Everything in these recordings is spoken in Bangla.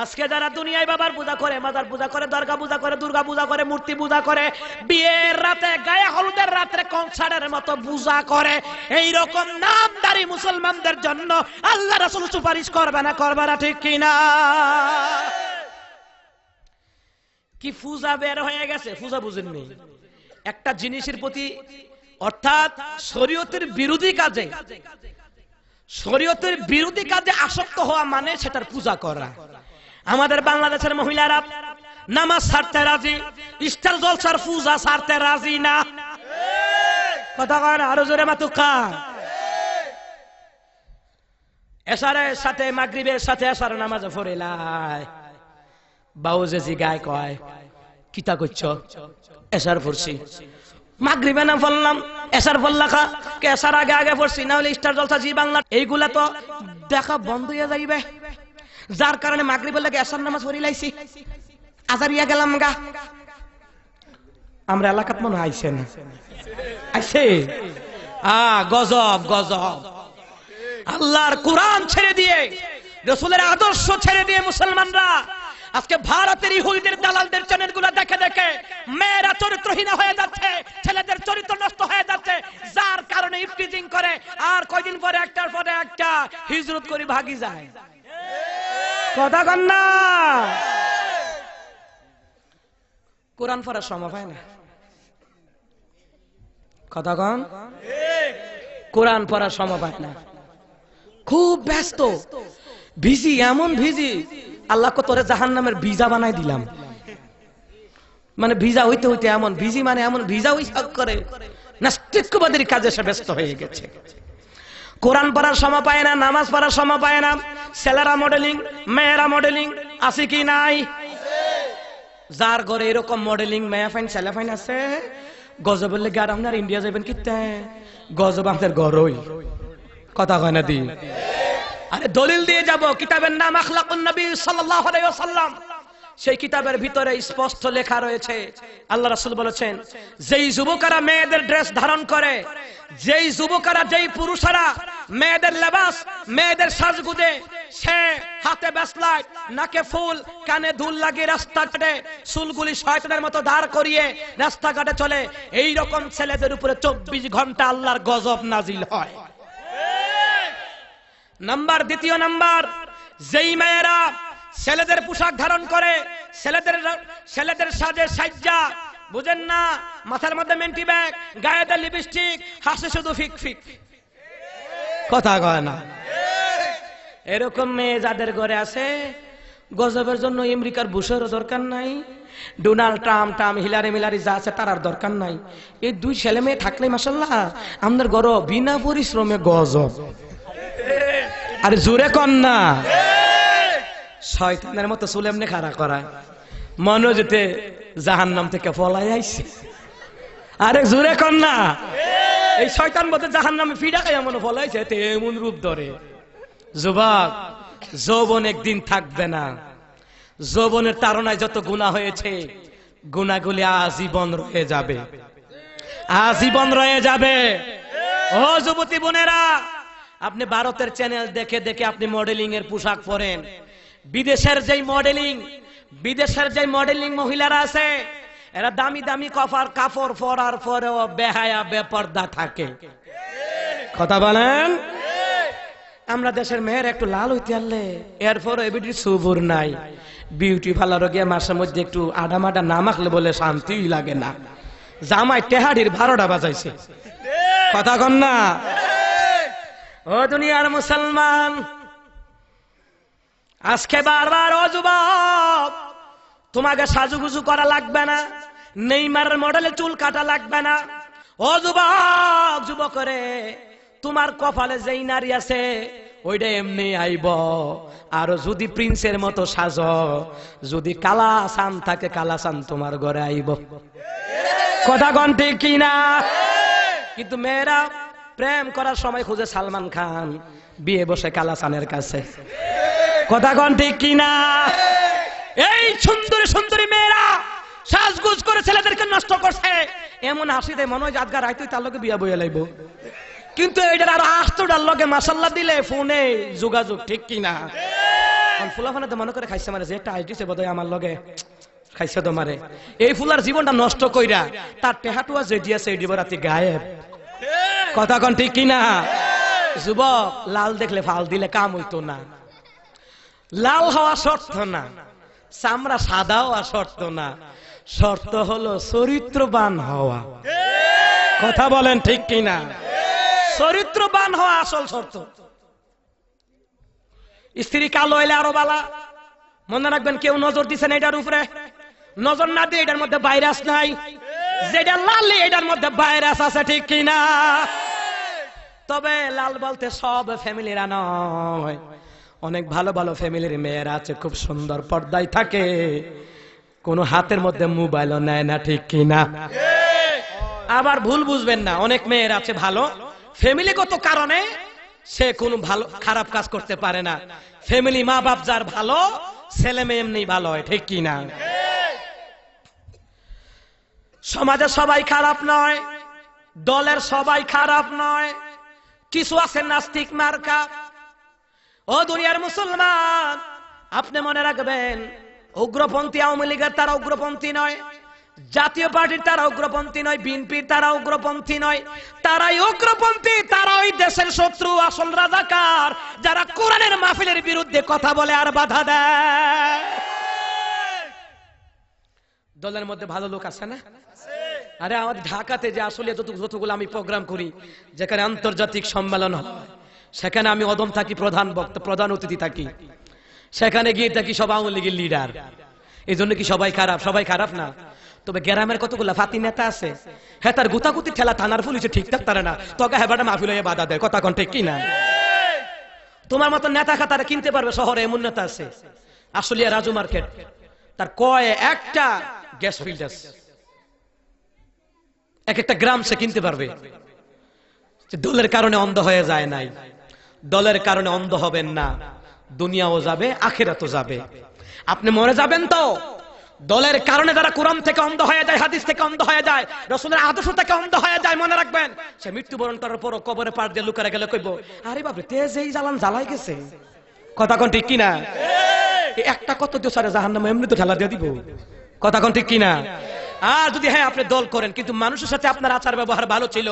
আজকে যারা দুনিয়ায় বাবার পূজা করে, মাজার পূজা করে, দরগা পূজা করে, দুর্গা পূজা করে, মূর্তি পূজা করে, বিয়ের রাতে গায়ে হলুদের রাতে কনসার্টের মতো পূজা করে, এই রকম নামদারি মুসলমানদের জন্য আল্লাহ রাসূল সুপারিশ করবে না, করবে না, ঠিক কিনা? কি পূজা বের হয়ে গেছে, পূজা বুঝেননি? একটা জিনিসের প্রতি অর্থাৎ শরীয়তের বিরোধী কাজে, শরীয়তের বিরোধী কাজে আসক্ত হওয়া মানে সেটার পূজা করা। আমাদের বাংলাদেশের মহিলারা নামাজ ছাড়তে রাজি, স্টার জলসার পূজা ছাড়তে রাজি না। কথা কয় না? আরো জোরে মাতুকা। এশারের সাথে মাগরিবের সাথে এশার নামাজ পড়িলাই বাউজে জি গায় কয় কিতা করছো? এশার পড়ছি। মাগরিবে না বললাম, এশার বললা খা কে? এশার আগে আগে পড়ছি, না হলে স্টার জলসা জি বাংলা এইগুলা তো দেখা বন্ধ হয়ে যাইবে, যার কারণে মাগরিবের লাগে এশার নামাজ পড়ি লাইছি, আজারিয়া গেলাম গা। আমরা এলাকাত মনে আইছে না, আইছে গজব গজব। আল্লাহর কোরআন ছেড়ে দিয়ে, রাসূলের আদর্শ ছেড়ে দিয়ে মুসলমানরা আজকে ভারতের ইহুদিদের দালালদের চ্যানেলগুলো দেখে দেখে মেয়েরা চরিত্রহীন হয়ে যাচ্ছে, ছেলেদের চরিত্র নষ্ট হয়ে যাচ্ছে, যার কারণে ইফটিজিং করে, আর কয়দিন পরে একটার পরে একটা হিজরত করে ভাগি যায়। কথা কন না? কোরআন পড়ার সময় পায় না। কথা কন? কোরআন পড়ার সময় পায় না, খুব ব্যস্ত, বিজি, এমন বিজি আল্লাহ তোরে জাহান্নামের ভিসা বানাই দিলাম। মানে ভিসা হইতে হইতে এমন বিজি, মানে এমন ভিসা হিসাব করে নাস্তিকবাদের কাজে সে ব্যস্ত হয়ে গেছে। কোরআন পড়ার সময় পায় না, নামাজ পড়ার সময় পায় না। ছেলেরা মডেলিং, মেয়েরা মডেলিং, আছে কি নাই? যার ঘরে এরকম মডেলিং মেয়া ফাইন ছেলে ফাইন আছে, গজবের লেগে আর আপনার ইন্ডিয়া যাবেন কিতে? গজব আপনার ঘরই। কথা কয় না দি? আরে দলিল দিয়ে যাব, কিতাবের নাম আখলাকুন নবী সাল্লাল্লাহু আলাইহি ওয়াসাল্লাম। সেই কিতাবের ভিতরে স্পষ্ট লেখা রয়েছে, আল্লাহ রাসূল বলেছেন, যেই যুবকেরা মেয়েদের ড্রেস ধারণ করে, যেই যুবকেরা, যেই পুরুষেরা মেয়েদের লেবাস, মেয়েদের সাজগুজে, সে হাতে ব্যাসলাইট, নাকে ফুল, কানে দুল লাগিয়ে রাস্তাঘাটে চুলগুলি শয়তানের মতো দাঁড় করিয়ে রাস্তাঘাটে চলে, এই রকম ছেলেদের উপরে 24 ঘন্টা আল্লাহর গজব নাজিল হয়। নাম্বার, দ্বিতীয় নাম্বার, যেই মেয়েরা ছেলেদের পোশাক ধারণ করে, ছেলেদের সাজে সাজ্জা, বুঝেন না, মাথার মধ্যে মেন্টি ব্যাগ, গায়ে দেয় লিপস্টিক, হাসে শুধু ফিক ফিক। কথা কয় না? এরকম মেয়ে যাদের ঘরে আছে, গজবের জন্য আমেরিকার বুশেরও দরকার নাই, ডোনাল্ড ট্রাম্প হিলারি মিলারি যা আছে তার আর দরকার নাই। এই দুই ছেলে মেয়ে থাকলে মাশাআল্লাহ আমাদের ঘর বিনা পরিশ্রমে গজব। আরে জোরে কন না? শয়তানের মতো চুল এমনি খাড়া করা, মনে যেতে জাহান্নাম থেকে পলাই আইছে। আরে জোরে কন না? এই শয়তান বলতে জাহান্নামে ফিডা খাই এমন পলাইছে, এমন রূপ ধরে। যুবক, যৌবন একদিন থাকবে না। যৌবনের তাড়নায় যত গুনাহ হয়েছে, গুনাহগুলি আজীবন রয়ে যাবে, আজীবন রয়ে যাবে। ও যুবতী বোনেরা, আপনি ভারতের চ্যানেল দেখে দেখে আপনি মডেলিং এর পোশাক পরেন, বিদেশের যেই মডেলিং মহিলারা আছে, এরা দামি দামি কাপড় পরার পরেও বেহায়া বেপর্দা থাকে। কথা বলেন? আমরা দেশের মেয়ের একটু লাল হইতে আনলে এরপর এবিডি সুবুর নাই, বিউটি পার্লারে গিয়ে মাসের মধ্যে একটু আডামাডা না মাখলে বলে শান্তিই লাগে না। জামাই টেহাডির 12টা বাজাইছে। কথা কন না? ও দুনিয়ার মুসলমান, আজকে বারবার, ও যুবক, তোমাকে সাজুগুজু করা লাগবে না, নেইমারের মডেলে চুল কাটা লাগবে না। ও যুবক, যুবকরে, তোমার কপালে যেই নারী আছে ওইটা এমনি আইব। আর যদি প্রিন্সের মতো সাজ, যদি কালা সান থাকে, কালা সান তোমার ঘরে আইব। কথা কন ঠিক কিনা? কিন্তু মেয়েরা প্রেম করার সময় খুঁজে সালমান খান, বিয়ে বসে কালাসানের কাছে। কথা কন ঠিক কিনা? এই সুন্দরী সুন্দরী মেয়েরা সাজগুজ করে ছেলেদেরকে নষ্ট করছে, এমন হাসি দেয় মনে হয় আজকাল রাইতে তার লোকে বিয়া বইয়া লাইব। কিন্তু এটার আরো 8টার লগে মাশাআল্লাহ দিলে ফোনে যোগাযোগ, ঠিক কিনা? ফুলাফানা তো মনে করে খাইছে মানে যে টাইট দিছে বোধহয় আমার লগে খাইছে তোমারে। এই ফুলার জীবনটা নষ্ট কইরা তার টেহাটুয়া যে দিয়েছে এই রাতে গায়েব। কথা কোন ঠিক কিনা? যুবক, লাল দেখলে ফাল দিলে কাম হইতো না। লাল হওয়া শর্ত না, চামড়া সাদা হওয়া শর্ত না, শর্ত হলো চরিত্রবান হওয়া। কথা বলেন ঠিক কিনা? চরিত্রবান হওয়া আসল শর্ত। স্ত্রী কালো হইলে আরো বালা। মনে রাখবেন, কেউ নজর দিচ্ছেন এটার উপরে, নজর না দিয়ে এটার মধ্যে ভাইরাস নাই। যেটা লাল এটার মধ্যে ভাইরাস আছে, ঠিক কিনা? তবে লাল বলতে সব ফ্যামিলিরা নয়, অনেক ভালো ভালো ফ্যামিলির মেয়েরা আছে, খুব সুন্দর পর্দায় থাকে, কোন হাতের মধ্যে মোবাইলও নেয় না, ঠিক কিনা? আবার ভুল বুঝবেন না, অনেক মেয়ের আছে ভালো, ফ্যামিলিগত কারণে সে কোনো ভালো খারাপ কাজ করতে পারে না। ফ্যামিলি মা বাপ যার ভালো, ছেলে মেয়ে এমনি ভালো হয়, ঠিক কিনা? সমাজে সবাই খারাপ নয়, দলের সবাই খারাপ নয়, কিছু আছে নাস্তিক মার্কা। ও দুনিয়ার মুসলমান, আপনি মনে রাখবেন, উগ্রপন্থী আওয়ামী লীগের তারা উগ্রপন্থী নয়, জাতীয় পার্টির তারা উগ্রপন্থী নয়, বিএনপির তারা উগ্রপন্থী নয়, তারাই উগ্রপন্থী, তারা ওই দেশের শত্রু, আসল রাজাকার, যারা কোরআনের মাহফিলের বিরুদ্ধে কথা বলে আর বাধা দেয়। দলের মধ্যে ভালো লোক আছে না? আরে আমাদের ঢাকাতে যে আসলে যতগুলো আমি প্রোগ্রাম করি, যেখানে আন্তর্জাতিক সম্মেলন হয়, সেখানে আমি অদম থাকি, প্রধান বক্তা, প্রধান অতিথি থাকি, সেখানে গিয়ে থাকি সব আওয়ামী লীগের লিডার। এই জন্য কি সবাই খারাপ? সবাই খারাপ না। তবে গ্রামের কতগুলা ফাতি নেতা আছে, হ্যাঁ, তার গুতাগুতি ঠেলা থানার পুলিশে ঠিকঠাক তারা না, তোকে হেবাটা মাহফিল হয়ে বাধা দেয়। কথা কোন ঠিক কিনা? তোমার মতো নেতা খাতারা কিনতে পারবে শহরে, এমন নেতা আছে। আসলে রাজু মার্কেট, তার কয় একটা গ্যাস ফিল্ড আছে, এক একটা গ্রাম সে কিনতে পারবে। দলের কারণে অন্ধ হয়ে যায় নাই, দলের কারণে অন্ধ হবেন না, দুনিয়াও যাবে, আখিরাতও যাবে। আপনি মরে যাবেন তো, দলের কারণে যারা কোরআন থেকে অন্ধ হয়ে যায়, হাদিস থেকে অন্ধ হয়ে যায়, রাসূলের আদর্শ থেকে অন্ধ হয়ে যায়, মনে রাখবেন, সে মৃত্যুবরণ করার পর কবরে পাড় দিয়ে লুকারে গেলে কইব, আরে বাপরে, তেজ এই জ্বালান জ্বালাই গেছে। কথা কোন ঠিক কিনা? একটা কত দিও সারে জাহান্নামে এমনি তো ঠেলা দিয়ে দিব। কথা কোন ঠিক কিনা? আর যদি হ্যাঁ আপনি দল করেন, কিন্তু মানুষের সাথে আপনার আচার ব্যবহার ভালো ছিল,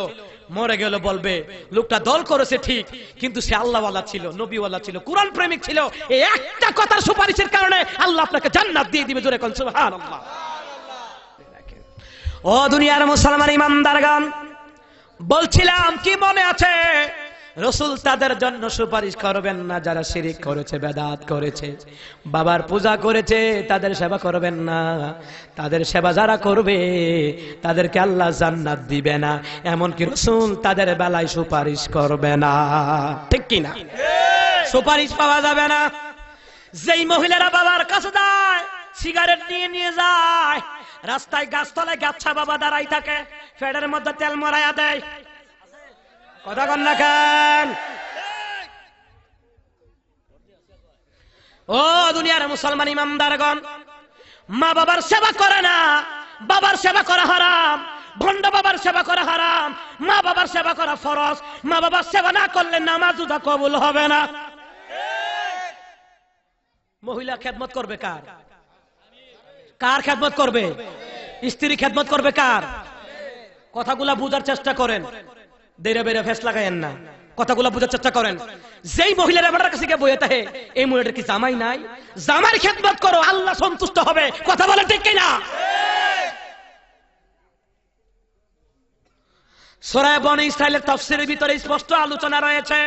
মরে গেল বলবে লোকটা দল করেছে ঠিক, কিন্তু সে আল্লাহওয়ালা ছিল, নবীওয়ালা ছিল, কোরআন প্রেমিক ছিল। এই একটা কথার সুপারিশের কারণে আল্লাহ আপনাকে জান্নাত দিয়ে দিবে। জোরে কোন সুবহানাল্লাহ। ও দুনিয়ার মুসলমান ইমানদারগণ, বলছিলাম কি মনে আছে, রাসূল তাদের জন্য সুপারিশ করবেন না যারা শিরিক করেছে, বেদাত করেছে, বাবার পূজা করেছে, তাদের সেবা করবেন না। তাদের সেবা যারা করবে তাদেরকে আল্লাহ জান্নাত দিবে না, এমনকি রাসূল তাদের বেলায় সুপারিশ করবে না, ঠিক কি না? সুপারিশ পাওয়া যাবে না। যেই মহিলারা বাবার কাছে যায়, সিগারেট নিয়ে নিয়ে যায়, রাস্তায় গাছতলায় গাছা বাবা দাঁড়াই থাকে, ফেডের মধ্যে তেল মরাইয়া দেয়। কথা কন না কেন? ও দুনিয়ার মুসলমান ইমানদারগণ, মা বাবার সেবা করে না, বাবার সেবা করা হারাম, ভণ্ড বাবার সেবা করা হারাম, মা বাবার সেবা করা ফরজ। মা বাবার সেবা না করলে নামাজ রোজা কবুল হবে না। মহিলা খেদমত করবে কার? কার খেদমত করবে? স্ত্রী খেদমত করবে কার? কথাগুলা বুঝার চেষ্টা করেন, দেরে বেরে ফেস লাগায়েন না, কথাগুলো বুঝার চেষ্টা করেন। যেই মহিলারা আমার কাছে গিয়ে বইয়ে থাকে, এই মহিলাটার কি জামাই নাই? জামার খেদমত করো, আল্লাহ সন্তুষ্ট হবে। কথা বলে ঠিক কিনা? সূরা বনী ইসরাইলের তাফসীরের ভিতরে স্পষ্ট আলোচনা রয়েছে,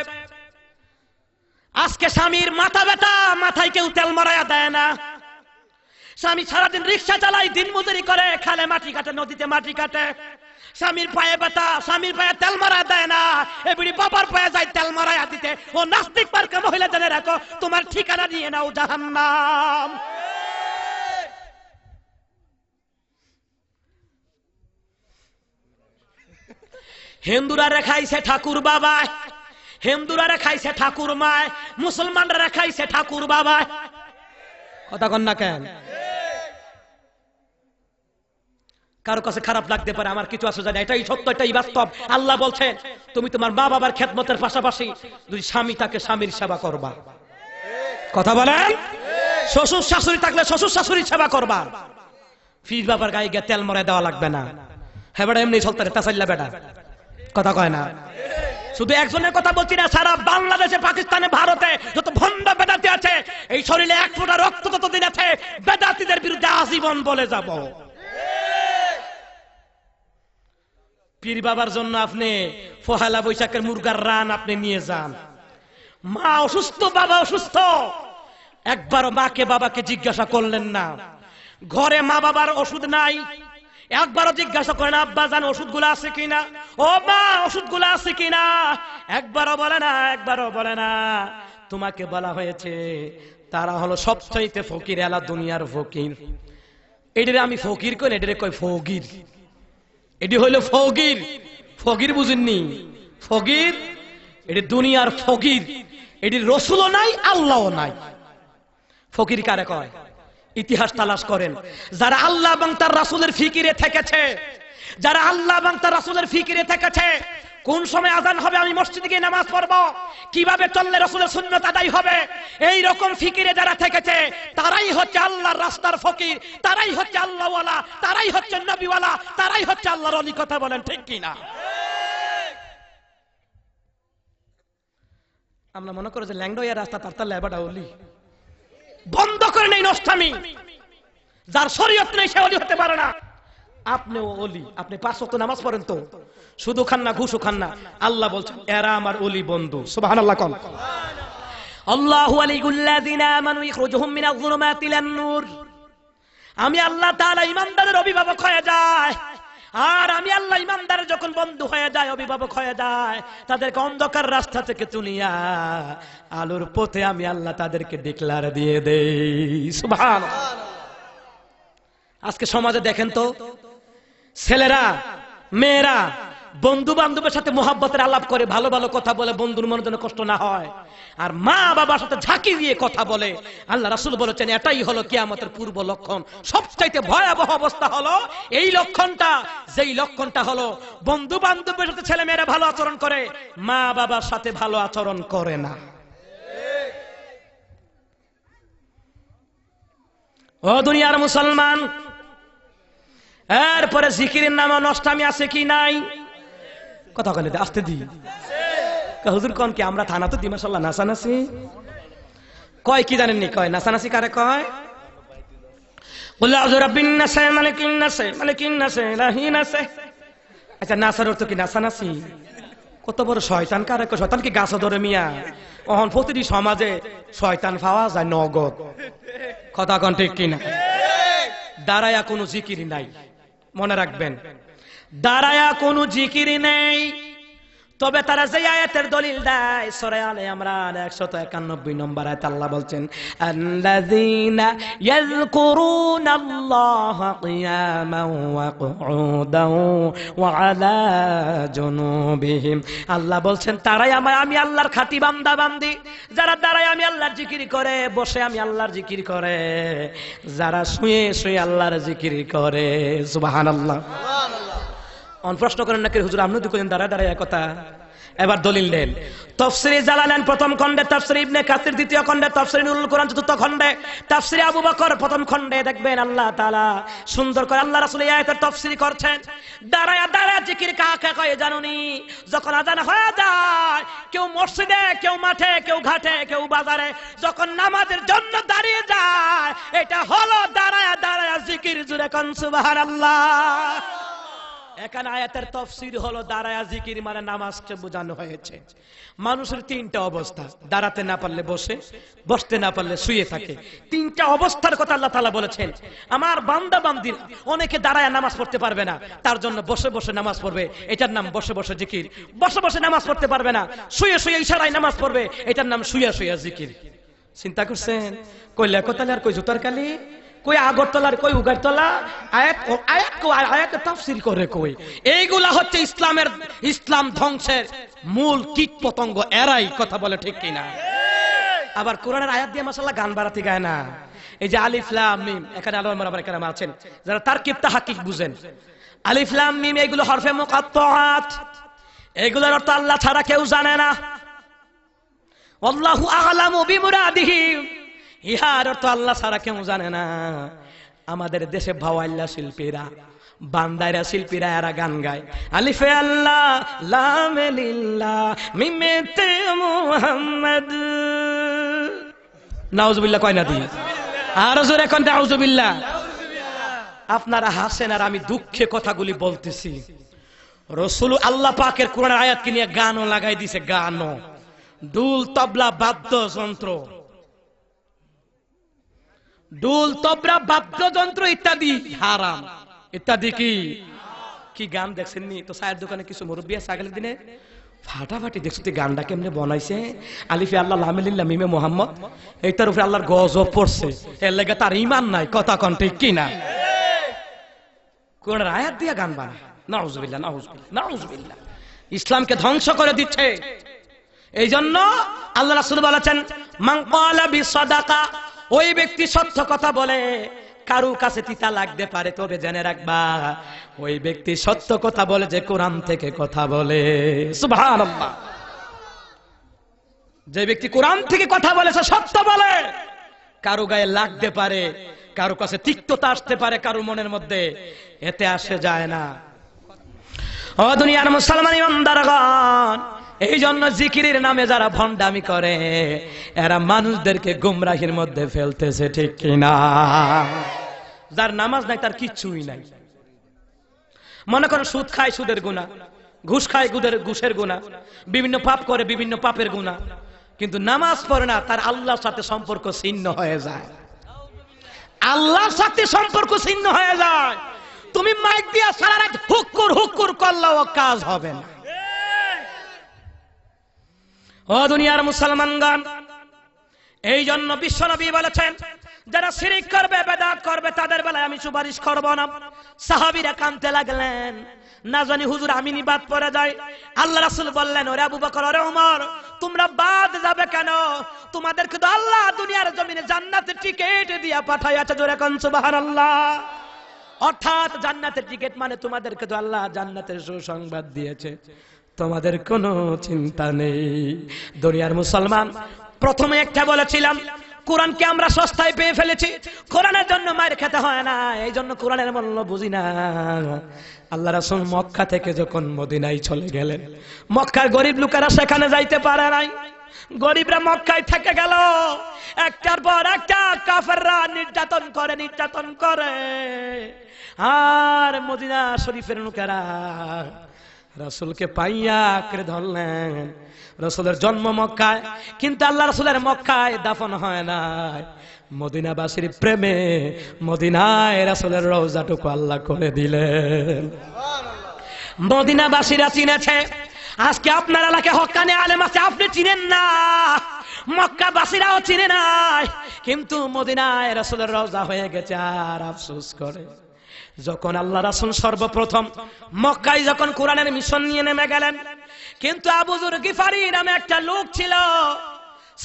আজকে স্বামীর মাথা ব্যথা, মাথায় কেউ তেল মারায়া দেয় না। স্বামী সারাদিন রিক্সা চালায়, দিন মজুরি করে, খালে মাটি কাটে, নদীতে মাটি কাটে, স্বামীর পায়ে ব্যথা, স্বামীর পায়ে তেল মারা দেয় না। এবারে বাবার পায়ে যায় তেল মারায়া দিতে। ও নাস্তিক পার্কে মহিলা, জেনে রাখো, তোমার ঠিকানা নিয়ে নাও জাহান্নাম। হিন্দুরা রেখাইছে ঠাকুর বাবা, হিন্দুরা রেখাইছে ঠাকুর মায়, মুসলমানরা রেখাইছে ঠাকুর বাবা। কথা কন না কেন? কারো কাছে খারাপ লাগতে পারে, আমার কিছু আসে যায় না, এটাই সত্য, এটাই বাস্তব। আল্লাহ বলছেন, তুমি তোমার মা বাবার খেদমতের পাশাপাশি যদি স্বামী তাকে স্বামীর সেবা করবা। কথা বলেন। শ্বশুর শাশুড়ি থাকলে শ্বশুর শাশুড়ি সেবা করবা, ফির বাবার গায়ে গিয়ে তেল মরে দেওয়া লাগবে না। হ্যাঁ বেটা এমনি চলতে তাসাইলা বেটা, কথা কয় না। শুধু একজনের কথা বলছি না, সারা বাংলাদেশে, পাকিস্তানে, ভারতে যত ভণ্ড বেদাতি আছে, এই শরীরে এক ফোঁটা রক্ত ততদিন আছে বেদাতিদের বিরুদ্ধে আজীবন বলে যাব। পীর বাবার জন্য আপনি পহেলা বৈশাখের মুরগার রান আপনি নিয়ে যান। মা অসুস্থ, বাবা অসুস্থ, একবারও মাকে বাবাকে জিজ্ঞাসা করলেন না। ঘরে মা বাবার ওষুধ নাই, একবারও জিজ্ঞাসা করেন আব্বা জান ওষুধগুলো আছে কিনা, ও মা ওষুধগুলো আছে কিনা, একবারও বলে না, একবারও বলে না। তোমাকে বলা হয়েছে তারা হলো সবচাইতে ফকির, এলা দুনিয়ার ফকির। এটারে আমি ফকির কই না, এটারে কই ফকির। এটি হইল ফকির। ফকির বুঝেননি? ফকির এটি দুনিয়ার ফকির। এটি রসুলও নাই, আল্লাহও নাই। ফকির কারে কয়? ইতিহাস তালাশ করেন। যারা আল্লাহ এবং তার রাসূলের ফিকিরে থেকেছে, যারা আল্লাহ এবং তার রাসূলের ফিকিরে থেকেছে, কোন সময় আজান হবে আমি মসজিদে গিয়ে নামাজ পড়ব, কিভাবে চললে রাসূলের সুন্নাত আদায় হবে, এই রকম ফিকিরে যারা থেকেছে তারাই হচ্ছে আল্লাহর রাস্তার ফকির, তারাই হচ্ছে আল্লাহওয়ালা, তারাই হচ্ছে নবীওয়ালা, তারাই হচ্ছে আল্লাহর ওলি। কথা বলেন ঠিক কিনা? আমরা মনে করি যে ল্যাংডয়া রাস্তা তার লেবাটা ওলি। বন্ধ করে নেই নষ্টামি। যার শরীয়ত নেই সে ওলি হতে পারে না। আপনিও ওলি, আপনি 5 ওয়াক্ত নামাজ পড়েন তো, শুধু খান না ঘুষও খান না। আল্লাহ বলছেন এরা আমার ওলি বন্ধু। সুবহানাল্লাহ কোন আল্লাহু আলিকুল্লাযিনা আমানু ইখরুজুহুম মিনাজ যুলুমাতি ইলান নূর। আমি আল্লাহ তাআলা ঈমানদারের অভিভাবক হয়ে যায়, আর আমি আল্লাহ ঈমানদারের যখন বন্ধু হয়ে যায়, অভিভাবক হয়ে যায়, তাদেরকে অন্ধকার রাস্তা থেকে তুলিয়া আলোর পথে আমি আল্লাহ তাদেরকে ডিক্লার দিয়ে দেই। সুবহানাল্লাহ। আজকে সমাজে দেখেন তো, ছেলেরা মেয়েরা বন্ধু বান্ধবের সাথে মোহাব্বতের আলাপ করে, ভালো ভালো কথা বলে, বন্ধুর মনে যেন কষ্ট না হয়, আর মা বাবার সাথে ঝাঁকি দিয়ে কথা বলে। আল্লাহ রাসূল বলেছেন এটাই হলো কিয়ামতের পূর্ব লক্ষণ। সবচাইতে ভয়াবহ অবস্থা হলো এই লক্ষণটা, যেই লক্ষণটা হলো বন্ধু বান্ধবের সাথে ছেলে মেয়েরা ভালো আচরণ করে, মা বাবার সাথে ভালো আচরণ করে না। ও দুনিয়ার মুসলমান, এরপরে জিকিরের নামে নষ্টামি আছে কি নাই? কথা বলে আসতে দি হুজুর কোন কি আমরা থানা তো দি মাশাআল্লাহ নাচানাচি কয় কি জানেননি? কয় নাচানাচি কারে কয়? বলে আউযু রাব্বিন নাস মালিকিন নাস মালিকিন নাস ইলাহিন নাস। আচ্ছা নাচার অর্থ কি নাচানাচি? কত বড় শয়তান কারে কয়? শয়তান কি গাছ ধরে মিয়া? অহন প্রতিটি সমাজে শয়তান পাওয়া যায় নগদ। কথা কোন ঠিক কিনা? দাঁড়ায়া কোনো জিকির নাই, মনে রাখবেন, দাঁড়ায়া কোনো জিকির নেই। তবে তারা যে আয়াতের দলিল দেয়, সূরা আলে ইমরান 191 নম্বর আয়াতে আল্লাহ বলছেন আল্লাযীনা ইয়াযকুরুনাল্লাহা কিয়ামান ওয়া কুউদান ওয়া আলা জুনুবিহিম। আল্লাহ বলছেন তারাই আমি আল্লাহর খাঁটি বান্দা বান্দি, যারা দাঁড়ায় আমি আল্লাহর জিকির করে, বসে আমি আল্লাহর জিকির করে, যারা শুয়ে শুয়ে আল্লাহর জিকির করে। সুবহানাল্লাহ। প্রশ্ন করেন নাকি হুজুর আপনি তো কইলেন দাঁড়ায় দাঁড়ায় কথা? এবার দলিল দেন। তাফসীরে জালালাইন প্রথম খণ্ডে, তাফসীরে ইবনে কাসির দ্বিতীয় খণ্ডে, তাফসীরে নুরুল কোরআন চতুর্থ খণ্ডে, তাফসীরে আবু বকর প্রথম খণ্ডে দেখবেন আল্লাহ তাআলা সুন্দর করে আল্লাহ রাসূল এই আয়াতের তাফসীর করছেন। দাঁড়ায়া দাঁড়ায়া জিকির কাকে কয় জানুনি? যখন আযান হয়ে যায়, কেউ মসজিদে, কেউ মাঠে, কেউ ঘাটে, কেউ বাজারে, যখন নামাজের জন্য দাঁড়িয়ে যায়, এটা হলো দাঁড়ায়া দাঁড়ায়া জিকির। জুরে কোন সুবহানাল্লাহ। এখানে আয়াতের তাফসীর হলো দাঁড়ায়া জিকির মানে নামাজকে বোঝানো হয়েছে। মানুষের 3টা অবস্থা, দাঁড়াতে না পারলে বসে, বসতে না পারলে শুয়ে থাকে। 3টা অবস্থার কথা আল্লাহ তাআলা বলেছেন। আমার বান্দা বান্দিরা অনেকে দাঁড়ায়া নামাজ পড়তে পারবে না, তার জন্য বসে বসে নামাজ পড়বে, এটার নাম বসে বসে জিকির। বসে বসে নামাজ পড়তে পারবে না, শুয়ে শুয়ে ইশারায় নামাজ পড়বে, এটার নাম শুয়ে শুয়ে জিকির। চিন্তা করছেন? কই লেখতালে আর কই জুতার কালি, কই আগরতলার, কই উগারতলা, আয়াত আয়াত তাফসীর করে কই। এইগুলা হচ্ছে ইসলাম ধ্বংসের মূল কীট পতঙ্গ, এরাই। কথা বলে ঠিক কিনা? আবার কোরআনের আয়াত দিয়ে মাশাআল্লাহ গান বাড়াতে গায় না। এই যে আলিফ লাম মিম, এখানে আলেমরা আবার কেরাম আছেন যারা তারকিব তাহকিক বুঝেন। আলিফ লাম মিম এগুলো হরফে মুকাত্তাআত, এগুলোর অর্থ আল্লাহ ছাড়া কেউ জানে না। আল্লাহু আ'লামু বিমুরাদিহি, ইহার অর্থ আল্লাহ ছাড়া কেউ জানে না। আমাদের দেশে ভাওয়াইল্লা শিল্পীরা, বান্দাইরা শিল্পীরা এরা গান গায়, আলিফে আল্লাহ লামে লিল্লাহ মিমেতে মুহাম্মদ। নাউজুবিল্লাহ কয় না দিয়ে আর জোরে কোন নাউজুবিল্লাহ। আপনারা হাসেন আর আমি দুঃখে কথাগুলি বলতেছি। রাসূল আল্লাহ পাকের কোরআনের আয়াতকে নিয়ে গানও লাগাই দিয়েছে, গানও, দুল তবলা বাদ্যযন্ত্র, দুল তবলা বাদ্যযন্ত্র ইত্যাদি হারাম। ইত্যাদি কি গান দেখছেন নি? তো চায়ের দোকানে কিছু মুরব্বী আছে আগের দিনে ফাটাফাটি দেখছো গানটা কেমনে বানাইছে, আলিফে আল্লাহ লামে লিল্লাহ মিমে মুহাম্মদ, এইটার উপরে আল্লাহর গজব পড়ছে, এর লাগা তার ঈমান নাই। কথা কোন ঠিক কি না? কোন আয়াত দিয়ে গান বানায়, নাউজুবিল্লাহ নাউজুবিল্লাহ নাউজুবিল্লাহ। ইসলামকে ধ্বংস করে দিচ্ছে। এই জন্য আল্লাহ রাসূল বলেছেন, মান ক্বালা বিসাদাকা, ওই ব্যক্তি সত্য কথা বলে, কারো কাছে তিতা লাগতে পারে, তবে জেনে রাখবা ওই ব্যক্তি সত্য কথা বলে যে কোরআন থেকে কথা বলে। সুবহানাল্লাহ। যে ব্যক্তি কোরআন থেকে কথা বলেছে, সত্য বলে, কারো গায়ে লাগতে পারে, কারো কাছে তিক্ততা আসতে পারে কারো মনের মধ্যে, এতে আসে যায় না। ও দুনিয়ার মুসলমান ইমানদারগণ, এই জন্য জিকিরের নামে যারা ভণ্ডামি করে এরা মানুষদেরকে গুমরাহির মধ্যে ফেলতেছে, ঠিক কিনা? যার নামাজ নাই তার কিচ্ছুই নাই। মনে করেন সুদ খায়, সুদের গুনাহ, ঘুষ খায়, ঘুষের গুনাহ, বিভিন্ন পাপ করে, বিভিন্ন পাপের গুনাহ, কিন্তু নামাজ পড়ে না, তার আল্লাহর সাথে সম্পর্ক ছিন্ন হয়ে যায়। আল্লাহর সাথে সম্পর্ক ছিন্ন হয়ে যায়। তুমি মাইক দিয়া সারা রাত হুক্কুর হুক্কুর করলেও কাজ হবে না। ও দুনিয়ার মুসলমানগণ, এই জন্য বিশ্বনবী বলেছেন, যারা শিরক করবে, বেদাত করবে, তাদের বেলায় আমি সুপারিশ করব না। সাহাবীরা কাঁদতে লাগলেন, না জানি হুজুর আমি নি বাদ পড়ে যাই। আল্লাহ রাসূল বললেন, ওরে আবু বকর, ওরে ওমর, তোমরা বাদ যাবে কেন? তোমাদেরকে তো আল্লাহ দুনিয়ার জমিনে জান্নাতের টিকিট দিয়া পাঠাইয়াছে। জোরে কোন সুবহানাল্লাহ। অর্থাৎ জান্নাতের টিকিট মানে তোমাদেরকে তো আল্লাহ জান্নাতের সুসংবাদ দিয়েছে, তোমাদের কোনো চিন্তা নেই। দুনিয়ার মুসলমান, প্রথমে একটা বলেছিলাম, কোরআনকে আমরা সস্তায় পেয়ে ফেলেছি, কোরআনের জন্য মার খেতে হয় না, এই জন্য কোরআনের মূল্য বুঝি না। আল্লাহ রাসূল মক্কা থেকে যখন মদিনায় চলে গেলেন, মক্কার গরিব লোকেরা সেখানে যাইতে পারে নাই, গরিবরা মক্কায় থেকে গেল। একটার পর একটা কাফেররা নির্যাতন করে, আর মদিনা শরীফের লোকেরা রাসূলকে পাইয়া আঁকড়ে ধরলেন। রাসূলের জন্ম মক্কায়, কিন্তু আল্লাহ রাসূলের মক্কায় দাফন হয় নাই। মদিনাবাসীর প্রেমে মদিনায় রাসূলের রওজাটুকু আল্লাহ করে দিলেন। মদিনাবাসীরা চিনেছে। আজকে আপনার এলাকায় হক্কানি আলেম আছে, আপনি চিনেন না, মক্কাবাসীরাও চিনে নাই, কিন্তু মদিনায় রাসূলের রওজা হয়ে গেছে আর আফসোস করে। যখন আল্লাহ রাসূল সর্বপ্রথম মক্কায় যখন কোরআনের মিশন নিয়ে নেমে গেলেন, কিন্তু আবু যর গিফারি নামে একটা লোক ছিল,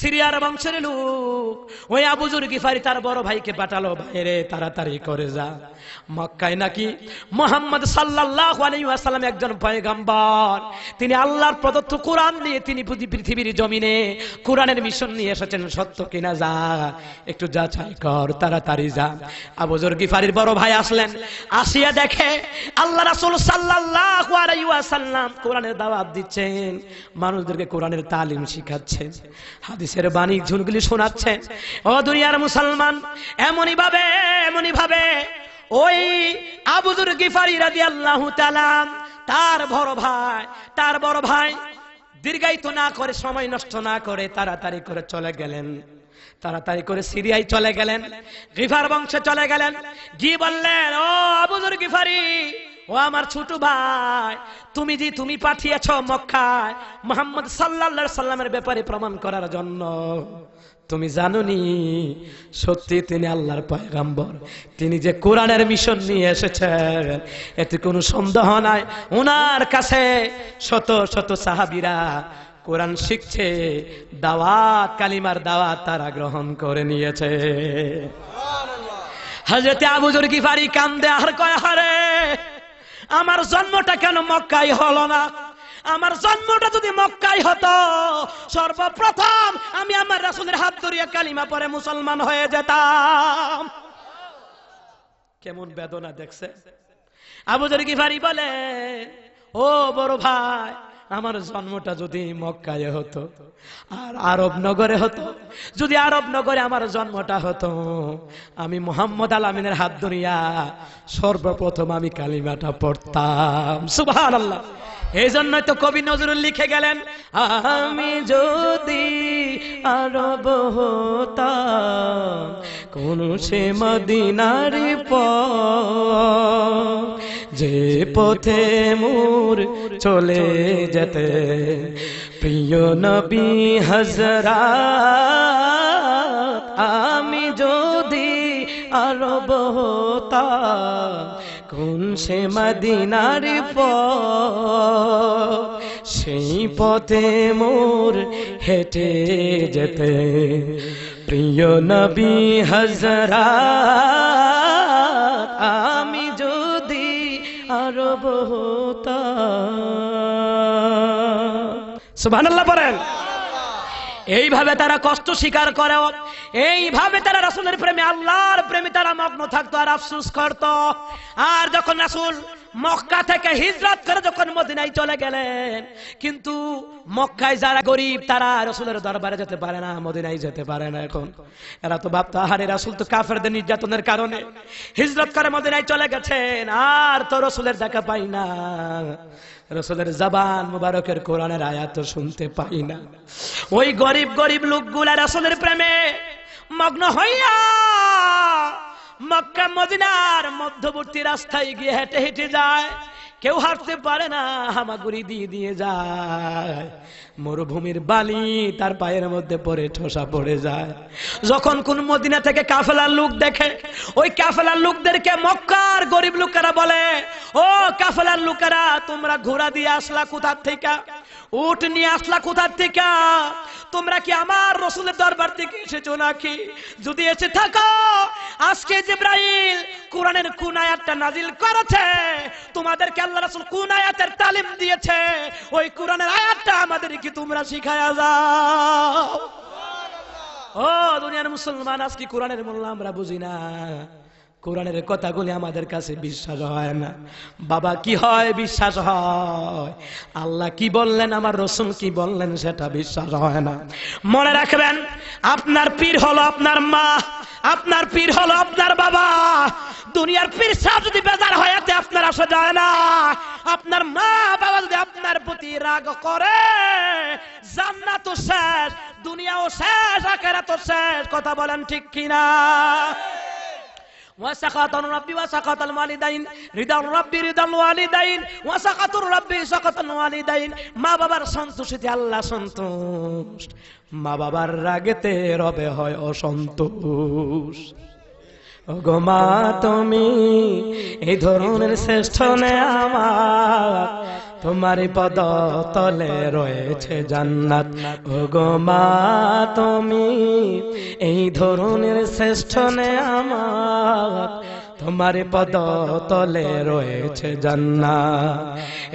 সিরিয়ার বংশের লোক। ওই আবু যর গিফারি তার বড় ভাইকে পাঠালো, ভাইরে তাড়াতাড়ি করে যা, মক্কায় নাকি মুহাম্মদ সাল্লাল্লাহু আলাইহি ওয়াসাল্লাম একজন পয়গম্বর, তিনি আল্লাহর প্রদত্ত কোরআন নিয়ে তিনি পৃথিবীর জমিনে কোরআনের মিশন নিয়ে এসেছেন, সত্য কিনা যা একটু যাচাই কর, তাড়াতাড়ি যা। আবু যর গিফারির বড় ভাই আসলেন, আসিয়া দেখে আল্লাহ রাসূল সাল্লাল্লাহু আলাইহি ওয়াসাল্লাম কোরআনের দাওয়াত দিচ্ছেন, মানুষদেরকে কোরআনের তালিম শিখাচ্ছেন, হাদিসের বাণী ঝুলগুলি শোনাচ্ছেন। ও দুনিয়ার মুসলমান, এমনই ভাবে ওই আবু যর গিফারি রাদিয়াল্লাহু তাআলা তার বড় ভাই দীর্ঘায়িত না করে, সময় নষ্ট না করে তাড়াতাড়ি করে চলে গেলেন, তাড়াতাড়ি করে সিরিয়ায় চলে গেলেন, গিফার বংশে চলে গেলেন। গিয়ে বললেন, ও আবু যর গিফারি, ও আমার ছোট ভাই, তুমি পাঠিয়েছো মক্কায় মুহাম্মদ সাল্লাল্লাহু আলাইহি সাল্লামের ব্যাপারে প্রমাণ করার জন্য, তুমি জানোনি সত্যি তিনি আল্লাহর পয়গম্বর, তিনি যে কোরআনের মিশন নিয়ে এসেছেন এতে কোনো সন্দেহ নাই। ওনার কাছে শত শত সাহাবীরা কোরআন শিখছে, দাওয়াত, কালিমার দাওয়াত তারা গ্রহণ করে নিয়েছে। হযরত আবু যর গিফারি কান্দে আর কয়, হারে আমার জন্মটা কেন মক্কায় হলো না, আমার জন্মটা যদি মক্কায় হতো, সর্বপ্রথম আমি আমার রাসূলের হাত ধরিয়া কালিমা পড়ে মুসলমান হয়ে যেতাম। কেমন বেদনা দেখছে। আবু যর গিফারি বলে, ও বড় ভাই, আমার জন্মটা যদি মক্কায় হতো আর আরব নগরে হতো, যদি আরব নগরে আমার জন্মটা হতো, আমি মুহাম্মদ আল আমিনের হাত ধরিয়া সর্বপ্রথম আমি কালিমাটা পড়তাম। সুবহানাল্লাহ। এই জন্যই তো কবি নজরুল লিখে গেলেন, আমি যদি আরব হতাম কোন সে মদিনার পথ, যে পথে মোর চলে যেতে প্রিয় নবী হযরত, আমি যদি আরব হতাম কোন সে মদিনার পথ, সেই পথে মোর হেঁটে যেতে প্রিয় নবী হযরত, আমি যদি আরব হতাম। সুবহানাল্লাহ পড়েন। এইভাবে তারা কষ্ট স্বীকার করে, এইভাবে তারা রাসূলের প্রেমে, আল্লাহর প্রেমে তারা মগ্ন থাকতো আর আফসোস করত। আর যখন রাসূল মক্কা থেকে হিজরত করে যখন মদিনায় চলে গেলেন, কিন্তু মক্কায় যারা গরিব তারা রাসূলের দরবারে যেতে পারে না, মদিনায় যেতে পারে না। এখন এরা তো ভাবতো, আরে রাসূল তো কাফেরদের নির্যাতনের কারণে হিজরত করে মদিনায় চলে গেছেন, আর তো রাসূলের দেখা পাই না, রাসূলের জবান মুবারকের কোরআনের আয়াত শুনতে পাই না। ওই গরিব গরিব লোকগুলা রাসূলের প্রেমে মগ্ন হইয়া মক্কা মদিনার মধ্যবর্তী রাস্তায় গিয়ে হেঁটে হেঁটে যায়। কেউ হাঁটতে পারে না, হামাগুড়ি দিয়ে দিয়ে যায়। মরুভূমির বালি তার পায়ের মধ্যে পড়ে ঠোসা পড়ে যায়। যখন কোন মদিনা থেকে কাফেলার লোক দেখে, ওই কাফেলার লোকদেরকে মক্কার গরিব লোকেরা বলে, ও কাফেলার লোকেরা, তোমরা ঘোড়া দিয়ে আসলা কোথার থেকে, উট নিয়ে আসলা কোথার থেকে, তোমরা কি আমার রাসূলের দরবার থেকে এসেছো নাকি? যদি এসে থাকো, আজকে জিবরাইল কোরআনের কোন আয়াতটা নাজিল করেছে, তোমাদেরকে আল্লাহ রাসূল কোন আয়াতের তালিম দিয়েছে, ওই কোরআনের আয়াতটা আমাদের কি তোমরা শিখায়া যাও। ও দুনিয়ার মুসলমান, আজকে কোরআনের মূল্য আমরা বুঝি না, কোরআনের কথাগুলি আমাদের কাছে বিশ্বাস হয় না। বাবা, কি হয়? বিশ্বাস হয়। আল্লাহ কি বললেন, আমার রাসূল কি বললেন, সেটা বিশ্বাস হয় না। মনে রাখবেন, আপনার পীর হলো আপনার মা, আপনার পীর হলো আপনার বাবা। দুনিয়ার পীর সাহেব যদি বেজার হয়েছে আপনার আসা যায় না। আপনার মা বাবা যদি আপনার প্রতি রাগ করে, জান্নাতও শেষ, দুনিয়াও শেষ, আখিরাতও শেষ। কথা বলেন ঠিক কিনা? وسخط الرب وسخط الوالدين رضا الرب رضا الوالدين وسخط الرب سخط الوالدين। মা বাবার সন্তুষ্টিতে আল্লাহ সন্তুষ্ট, মা বাবার রাগেতে রবে হয় অসন্তোষ। ওগো মা, তুমি এই ধরনের শ্রেষ্ঠ নেয়ামত, তোমার পদ তলে রয়েছে জান্নাত। ওগো মা, তুমি এই ধরনের শ্রেষ্ঠ নেয়ামত, তোমার পদ তলে রয়েছে জান্নাত।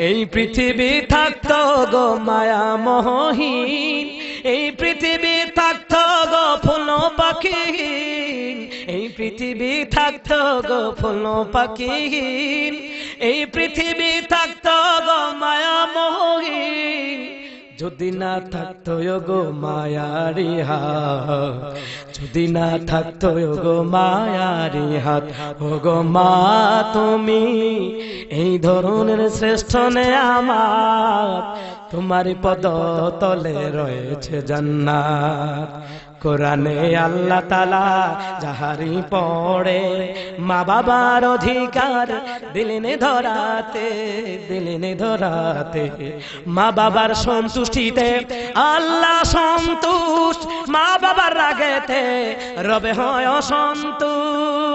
এই পৃথিবী থাকতো গো মায়া মোহহীন, এই পৃথিবী থাকতো গো ফুল পাখিহীন, এই পৃথিবী থাকতো গো ফুল পাখিহীন, এই পৃথিবী থাকতো গো মায়া মোহহীন, যদি না থাকতো গো মায়ারি হাত, যদি না থাকতো গো মায়ারি হাত। ও গো মা, তুমি এই ধরনের শ্রেষ্ঠ নেয়ামত, তোমার পদ তলে রয়েছে জান্নাত। কোরআনে আল্লাহ তাআলা যাহারি পড়ে, মা বাবার অধিকার দিলেন ধরাতে, দিলেন ধরাতে। মা বাবার সন্তুষ্টিতে আল্লাহ সন্তুষ্ট, মা বাবার রাগেতে রবে হয় অসন্তুষ্ট।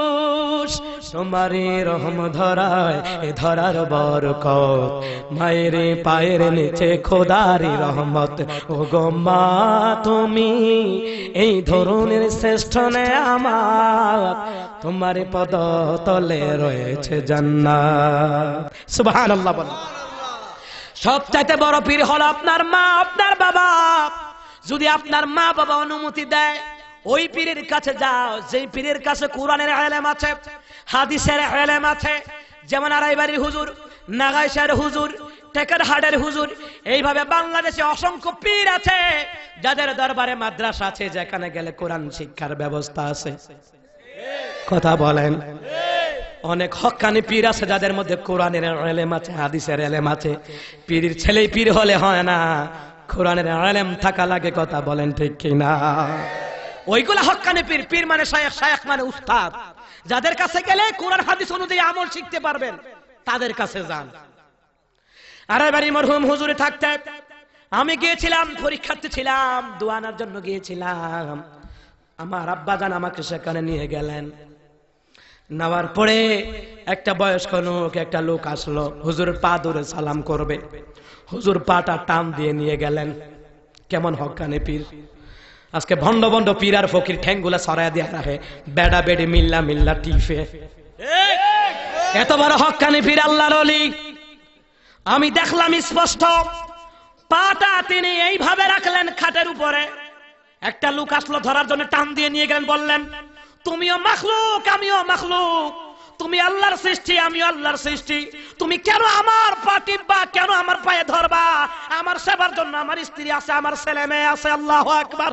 তোমারি রহম ধরায় এ ধরার বরকত, মায়ের পায়ের নিচে খোদারি রহমত। ও গো মা, তুমি এই ধরনের শ্রেষ্ঠ নেয়ামত, তোমার পদ তলে রয়েছে জান্নাত। সুবহানাল্লাহ বলেন। সবচাইতে বড় পীর হলো আপনার মা, আপনার বাবা। যদি আপনার মা বাবা অনুমতি দেয়, ওই পীরের কাছে যাও যেই পীরের কাছে কোরআনের ইলম আছে, হাদিসের ইলম আছে। যেমন আড়াইবাড়ির হুজুর, নাগাইশার হুজুর, টেকারহাটের হুজুর, এইভাবে বাংলাদেশে অসংখ্য পীর আছে যাদের দরবারে মাদ্রাসা আছে, যেখানে গেলে কোরআন শিক্ষার ব্যবস্থা আছে। কথা বলেন। অনেক হক্কানি পীর আছে যাদের মধ্যে কোরআনের ইলম আছে, হাদিসের ইলম আছে। পীরের ছেলেই পীর হলে হয় না, কোরআনের ইলম থাকা লাগে। কথা বলেন ঠিক কিনা? ওইগুলা হক্কানি পীর। পীর মানে শায়েখ, শায়েখ মানে উস্তাদ। যাদের কাছে গেলে কোরআন হাদিস অনুযায়ী আমল শিখতে পারবেন, তাদের কাছে যান। আড়াইবাড়ি মরহুম হুজুরে থাকতে আমি গিয়েছিলাম, পরীক্ষার্থী ছিলাম, দোয়া আনার জন্য গিয়েছিলাম। আমার আব্বা জান আমাকে সেখানে নিয়ে গেলেন। নেওয়ার পরে একটা বয়স্ক লোক, একটা লোক আসলো, হুজুর পা ধরে সালাম করবে। হুজুর পাটা টান দিয়ে নিয়ে গেলেন। কেমন হক্কানি পীর! আজকে ভণ্ড ভণ্ড পীর আর ফকির ঠ্যাংগুলা সরাই দিয়ে রাখে, বেড়া বেড়ি মিল্লা মিল্লা টিফে। এত বড় হক্কানি পীর আল্লাহর ওলি। আমি দেখলাম স্পষ্ট, পাটা তিনি এইভাবে রাখলেন খাটের উপরে। একটা লোক আসলো, ধরার জন্য টান দিয়ে নিয়ে গেলেন, বললেন, তুমিও মাখলুক আমিও মাখলুক, তুমি আল্লাহর সৃষ্টি আমিও আল্লাহর সৃষ্টি, তুমি কেন আমার পা টিপবা, কেন আমার পায়ে ধরবা? আমার সেবার জন্য আমার স্ত্রী আছে, আমার ছেলে মেয়ে আছে। আল্লাহু আকবার।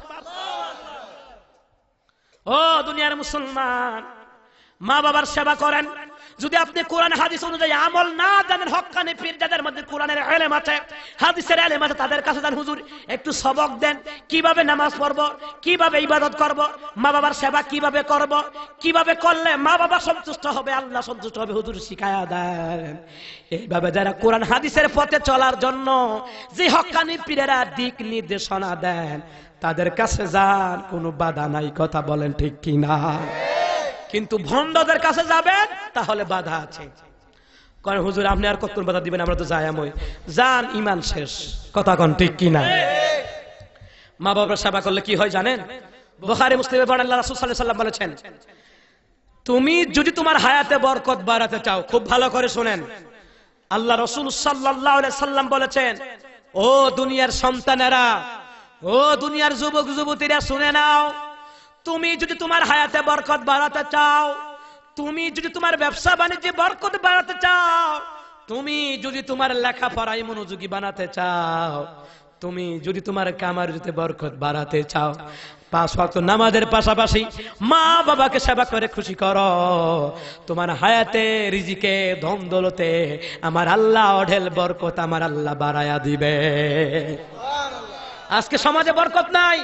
ও দুনিয়ার মুসলমান, মা বাবার সেবা করেন। যদি আপনি কোরআন হাদিস অনুযায়ী আমল না জানেন, হক্কানি পীর যাদের মধ্যে কোরআনের ইলম আছে, হাদিসের ইলম আছে, তাদের কাছে যান। হুজুর একটু সবক দেন, কিভাবে নামাজ পড়ব, কিভাবে ইবাদত করব, মা বাবার সেবা কিভাবে করব, কিভাবে করলে মা বাবা সন্তুষ্ট হবে, আল্লাহ সন্তুষ্ট হবে, হুজুর শিখায়া দেন। এইভাবে যারা কোরআন হাদিসের পথে চলার জন্য যে হক্কানি পীরেরা দিক নির্দেশনা দেন, তাদের কাছে যান, কোনো বাধা নাই। কথা বলেন ঠিক কিনা? কিন্তু ভণ্ডদের কাছে যাবেন, তাহলে বাধা আছে। কারণ হুজুর আপনি আর কতক্ষণ বাধা দিবেন, আমরা তো যাই আমই যান, ইমান শেষ। কথা কোন ঠিক কিনা? মা বাবার সেবা করলে কি হয় জানেন? বুখারী মুসলিমে বর্ণনা, আল্লাহ রাসূল সাল্লাল্লাহু আলাইহি ওয়াসাল্লাম বলেছেন, তুমি যদি তোমার হায়াতে বরকত বাড়াতে চাও, খুব ভালো করে শুনেন, আল্লাহ রাসূল সাল্লাল্লাহু আলাইহি ওয়াসাল্লাম বলেছেন, ও দুনিয়ার সন্তানেরা, ও দুনিয়ার যুবক যুবতীরা, শুনে নাও, তুমি যদি তোমার হায়াতে বরকত বাড়াতে চাও, তুমি যদি তোমার ব্যবসা বাণিজ্যে বরকত বাড়াতে চাও, তুমি যদি তোমার লেখাপড়ায় মনোযোগী বানাতে চাও, তুমি যদি তোমার কামারিতে বরকত বাড়াতে চাও, 5 ওয়াক্ত নামাজের পাশাপাশি মা বাবাকে সেবা করে খুশি করো, তোমার হায়াতে রিজিকে ধন দৌলতে আমার আল্লাহ অঢেল বরকত আমার আল্লাহ বাড়ায়া দিবে। আজকে সমাজে বরকত নাই।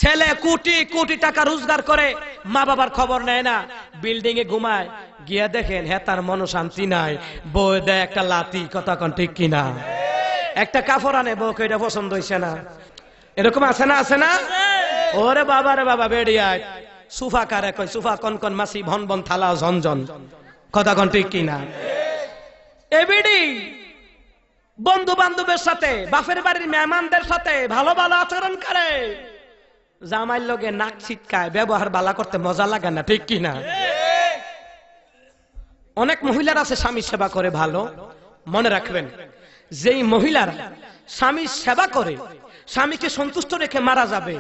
ছেলে কোটি কোটি টাকা রোজগার করে, মা বাবার খবর নেয় না, বিল্ডিং এ ঘুমায়, গিয়া দেখেন হ্যাঁ তার মন শান্তি নাই, বউ দেয় একটা লাতি। কথা কোন ঠিক কিনা? একটা কাপড় আনে, বউকে এটা পছন্দ হইছে না, এরকম আছে না? আছে না? ওরে বাবা রে বাবা, বেড়িয়ায় সুফা কারে কয়, সুফা কন কন মাসি ভন ভন থালা ঝনঝন। কথা কোন ঠিক কিনা? এবিডি বন্ধু বান্ধবের সাথে, বাপের বাড়ির মেহমানদের সাথে ভালো ভালো আচরণ করে, জামাইর লগে নাক ছিটকায়, ব্যবহার ভালো করতে মজা লাগে না। ঠিক কিনা? অনেক মহিলার আছে স্বামীর সেবা করে ভালো। মনে রাখবেন, যেই মহিলারা স্বামীর সেবা করে, স্বামীকে সন্তুষ্ট রেখে মারা যাবে,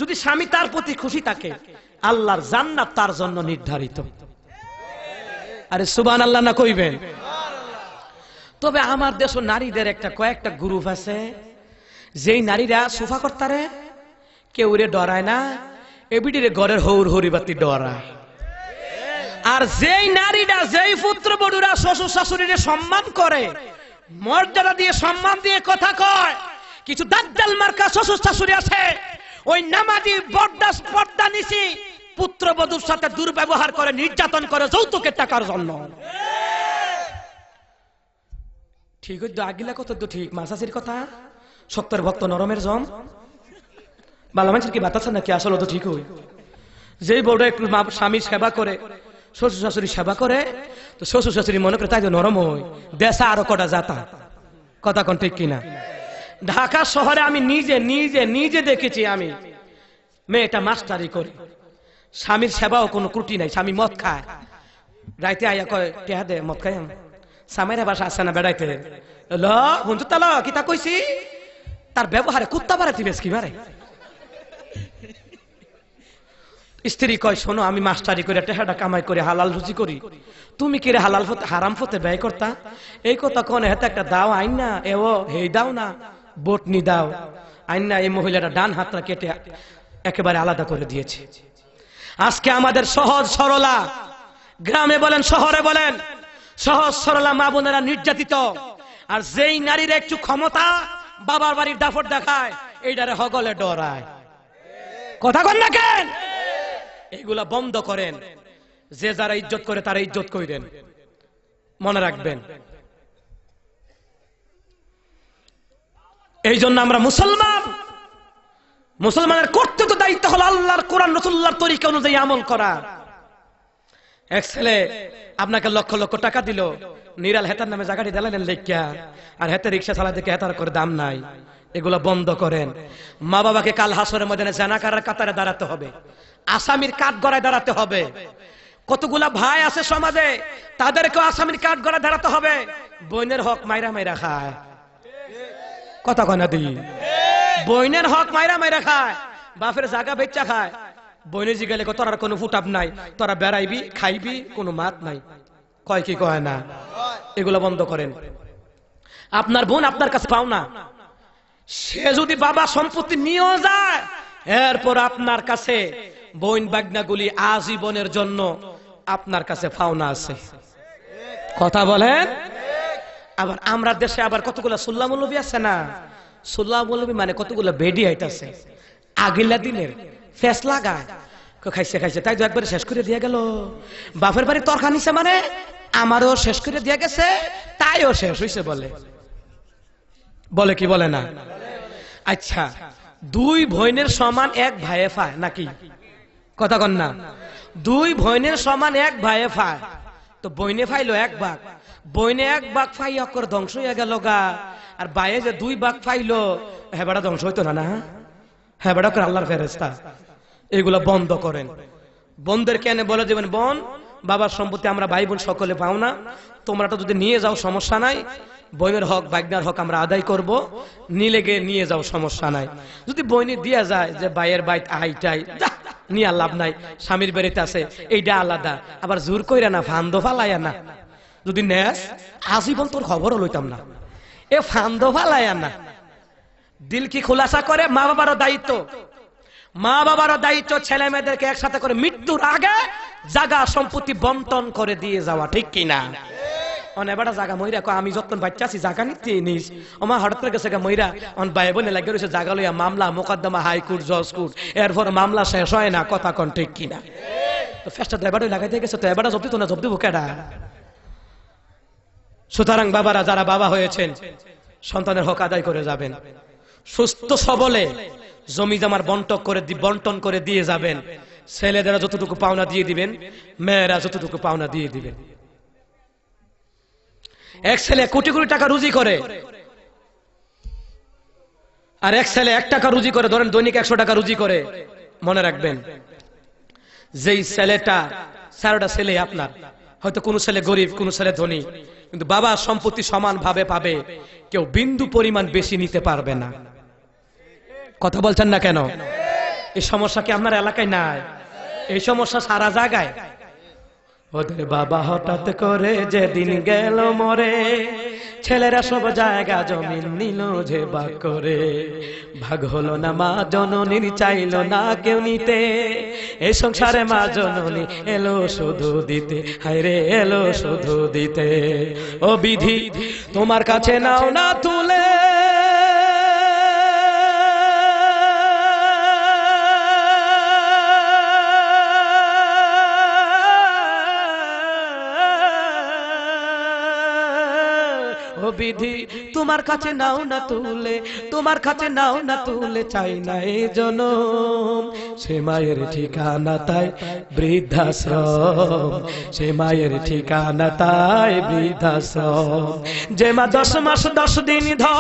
যদি স্বামী তার প্রতি খুশি থাকে, আল্লাহর জান্নাত তার জন্য নির্ধারিত। আরে সুবহানাল্লাহ না কইবেন? তবে আমার দেশ নারীদের একটা কয়েকটা গ্রুপ আছে, যেই নারীরা সোফা করতারে, কেউ রে ডরায় না, এবিডিরে ঘরের হৌর হরিবাতি ডরায়। আর যেই নারীরা, যেই পুত্রবধূরা শ্বশুর শাশুড়িরে সম্মান করে, মর্যাদা দিয়ে সম্মান দিয়ে কথা কয়, কিছু দাজ্জাল মার্কা শ্বশুর শাশুড়ি আছে, ওই নামাজি বরদাস পর্দা নিশি পুত্রবধূর সাথে দুর্ব্যবহার করে, নির্যাতন করে যৌতুকের টাকার জন্য। ঠিক হইতো আগিলা কত তো ঠিক, মাসাসির কথা, শক্তর ভক্ত নরমের জম, বালা মানুষের কি বাতাস নাকি? আসলে তো ঠিক হই। যেই বউটা একটু স্বামীর সেবা করে, শ্বশুর শাশুড়ি সেবা করে, তো শ্বশুর শাশুড়ি মনে করে তাই তো নরম হই, দেশা আরো কটা জাতা। কথা কোন ঠিক কিনা? ঢাকা শহরে আমি নিজে নিজে নিজে দেখেছি, আমি মেয়েটা মাস্টারি করে, স্বামীর সেবাও কোনো ত্রুটি নাই। স্বামী মদ খায়, রাইতে আইয়া কয় টেহা দে, মদ খাই, সামেরা বাসা আসে না বেড়াইতে ল বন্ধু তাল কিতা কইছি তার ব্যবহারে কুত্তা বাড়াতে বেশ কি মারে স্ত্রী কয় শোনো আমি মাস্টারি করে টেহাটা কামাই করে হালাল রুজি করি তুমি কি রে হালাল হারাম ফতে ব্যয় করতা এই কথা কোন হেতে একটা দাও আইন না এও হেই দাও না বটনি দাও আইন না এই মহিলাটা ডান হাতটা কেটে একেবারে আলাদা করে দিয়েছে আজকে আমাদের সহজ সরলা গ্রামে বলেন শহরে বলেন সহজ সরলা মা বোনেরা নির্যাতিত আর যেই নারীর একটু ক্ষমতা বাবার বাড়ির দাফট দেখায় এইটারে হগলে ডরায় কথা কন না কেন এইগুলা বন্ধ করেন যে যারা ইজ্জত করে তারা ইজ্জত কইরেন মনে রাখবেন এই জন্য আমরা মুসলমানের কর্তব্য দায়িত্ব হলো আল্লাহর কোরআন রাসূলুল্লাহর তরিকা অনুযায়ী আমল করা এক ছেলে আপনাকে লক্ষ লক্ষ টাকা দিল নিরাল হেতার নামে জায়গাটি দিলেন লেখা আর হেতে রিক্সা চালাতে হেতার করে দাম নাই এগুলো বন্ধ করেন মা বাবাকে কাল হাসরের ময়দানে জানাকারের কাতারে দাঁড়াতে হবে আসামির কাঠ গড়ায় দাঁড়াতে হবে কতগুলা ভাই আছে সমাজে তাদেরকে আসামির কাঠ গড়ায় দাঁড়াতে হবে বোনের হক মাইরা মাইরা খায় কথা কয় না দি বোনের হক মাইরা মাইরা খায় বাপের জায়গা বেচা খায় বোনে জি গেলে তোর কোনো ফুটাপ নাই তোরা বেড়াইবি খাইবি কোনো মাত নাই কয় কি কয় না এগুলো বন্ধ করেন আপনার বোন আপনার কাছে পাও না সে যদি বাবা সম্পত্তি নিয়েও যায় এরপর আপনার কাছে বোন বাগনাগুলি আজীবনের জন্য আপনার কাছে পাওনা আছে কথা বলেন আবার আমরা দেশে আবার কতগুলা সুল্লা মৌলবী আছে না সুল্লা মৌলবী মানে কতগুলা বেডি আইতাছে আগিলা দিনের ফেস লাগায় খাইছে খাইছে তাই তো একবারে শেষ করে দিয়ে গেল বাপের বাড়ি তরকা নিছে মানে আমারও শেষ করে দিয়ে গেছে তাইও শেষ হইছে বলে বলে কি বলে না আচ্ছা দুই বোনের সমান এক ভাইয়ে পায় নাকি কথা কন না দুই বোনের সমান এক ভাইয়ে পায় তো বইনে পাইলো এক ভাগ বইনে এক ভাগ পাই অকর ধ্বংস হয়ে গেল গা আর ভাইয়ে যে দুই ভাগ পাইলো হেবাটা ধ্বংস হইতো না না হেবাটা করে আল্লাহর ফেরেশতা এগুলো বন্ধ করেন বোনদের কেন বলে দেবেন বোন বাবার সম্পত্তি আমরা ভাই বোন সকলে পাও না তোমরা তো যদি নিয়ে যাও সমস্যা নাই বোনের হক বাগনার হক আমরা আদায় করব নিলে গিয়ে নিয়ে যাও সমস্যা নাই যদি বইনে দিয়া যায় যে ভাইয়ের বাইত আইটাই নিয়ে লাভ নাই স্বামীর বাড়িতে আছে এইটা আলাদা আবার জোর কইরা না ফান্দ ফালাইয়া না যদি নেস আজীবন তোর খবরও লইতাম না এ ফান্দ ফালাইয়া না দিল কি খোলাসা করে মা বাবারও দায়িত্ব মা বাবারও দায়িত্ব ছেলে মেয়েদেরকে একসাথে করে মৃত্যুর আগে জায়গা সম্পত্তি বন্টন করে দিয়ে যাওয়া ঠিক কিনা অনেকটা জায়গা মহিরা আমি যখন বাচ্চা আছি জায়গা নিতে নিস আমার হঠাৎ করে গেছে মহিরা অন ভাই বোনে লাগে রয়েছে জায়গা লইয়া মামলা মোকদ্দমা হাইকোর্ট জজ কোর্ট এরপর মামলা শেষ হয় না কথা কোন ঠিক কিনা তো ফেস্টা ড্রাইভারই লাগাইতে গেছে তো এবারটা জব্দি তো না জব্দি কেডা সুতরাং বাবারা যারা বাবা হয়েছেন সন্তানের হক আদায় করে যাবেন সুস্থ সবলে জমি জামার বন্টন করে দিয়ে যাবেন ছেলেদেরা যতটুকু পাওনা দিয়ে দিবেন মেয়েরা যতটুকু পাওনা দিয়ে দিবেন এক ছেলে কোটি কোটি টাকা রুজি করে আর এক ছেলে 1 টাকা রুজি করে ধরেন দৈনিক 100 টাকা রুজি করে মনে রাখবেন যেই ছেলেটা 4টা ছেলে আপনার হয়তো কোন ছেলে গরিব কোন ছেলে ধনী কিন্তু বাবা সম্পত্তি সমান ভাবে পাবে কেউ বিন্দু পরিমাণ বেশি নিতে পারবে না কথা বলছেন না কেন এই সমস্যা কি আপনার এলাকায় নাই এই সমস্যা সারা জায়গায় ওদের বাবা হঠাৎ করে যেদিন গেল মরে ছেলেরা সব জায়গা জমিন নিল যে ভাগ করে ভাগ হলো না মা জননীর চাইলো না কেউ নিতে এই সংসারে মা জননী এলো শুধু দিতে হায়রে এলো শুধু দিতে ও বিধি তোমার কাছে নাও না তুলে বিধি তোমার কাছে নাও না তুলে তোমার কাছে নাও না তুলে চাই না এই জনম সে মায়ের ঠিকানা তাই বৃদ্ধাশ্রম সে মায়ের ঠিকানা তাই বৃদ্ধাশ্রম যে মা 10 মাস 10 দিন